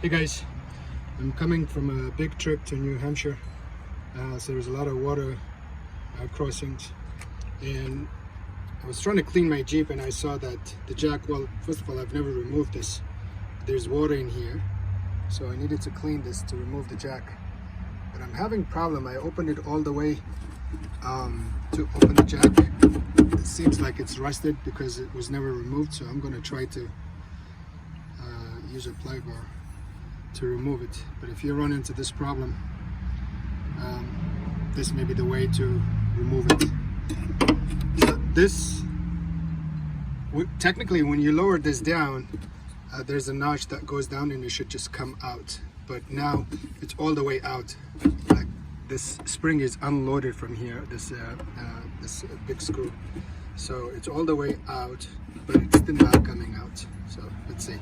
Hey guys, I'm coming from a big trip to New Hampshire, so there's a lot of water crossings, and I was trying to clean my Jeep and I saw that the jack, well, first of all, I've never removed this. There's water in here, so I needed to clean this to remove the jack, but I'm having a problem. I opened it all the way to open the jack. It seems like it's rusted because it was never removed, so I'm going to try to use a ply bar to remove it. But if you run into this problem, this may be the way to remove it. So this, technically when you lower this down, there's a notch that goes down and it should just come out, but now it's all the way out. Like this spring is unloaded from here, this big screw, so it's all the way out, but it's still not coming out. So let's see.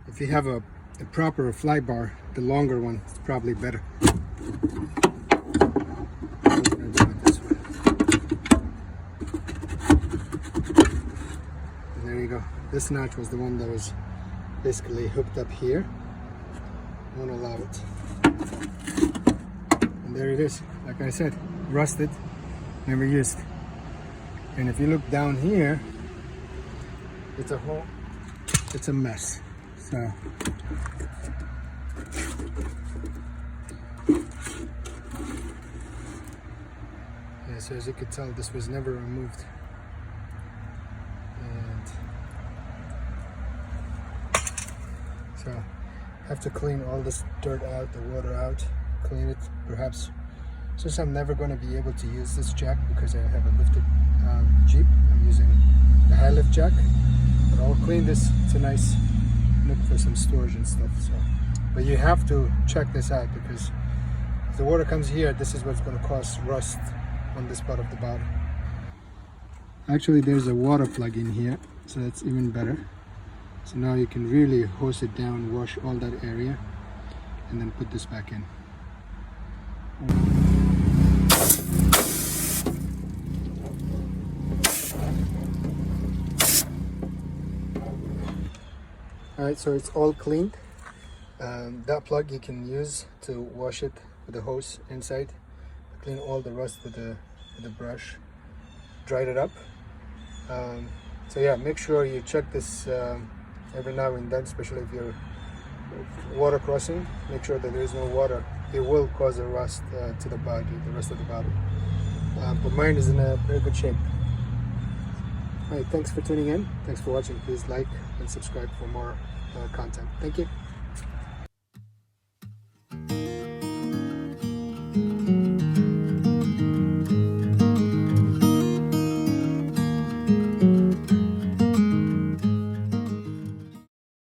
If you have a proper fly bar, the longer one is probably better. I'm gonna do it this way. And there you go. This notch was the one that was basically hooked up here. I won't allow it. And there it is. Like I said, rusted, never used. And if you look down here, it's a hole. It's a mess. So yeah, so as you can tell, this was never removed, and so I have to clean all this dirt out, the water out, clean it. Perhaps, since I'm never going to be able to use this jack because I have a lifted Jeep, I'm using the high lift jack, but I'll clean this. It's a nice look for some storage and stuff. So, but you have to check this out, because if the water comes here, this is what's going to cause rust on this part of the bottom. Actually, there's a water plug in here, so that's even better. So now you can really hose it down, wash all that area, and then put this back in. Alright, so it's all cleaned. That plug you can use to wash it with the hose inside. Clean all the rust with the brush. Dried it up. So yeah, make sure you check this every now and then, especially if you're water crossing. Make sure that there is no water. It will cause a rust to the body, the rest of the body. But mine is in a very good shape. Alright, thanks for tuning in. Thanks for watching. Please like and subscribe for more content. Thank you.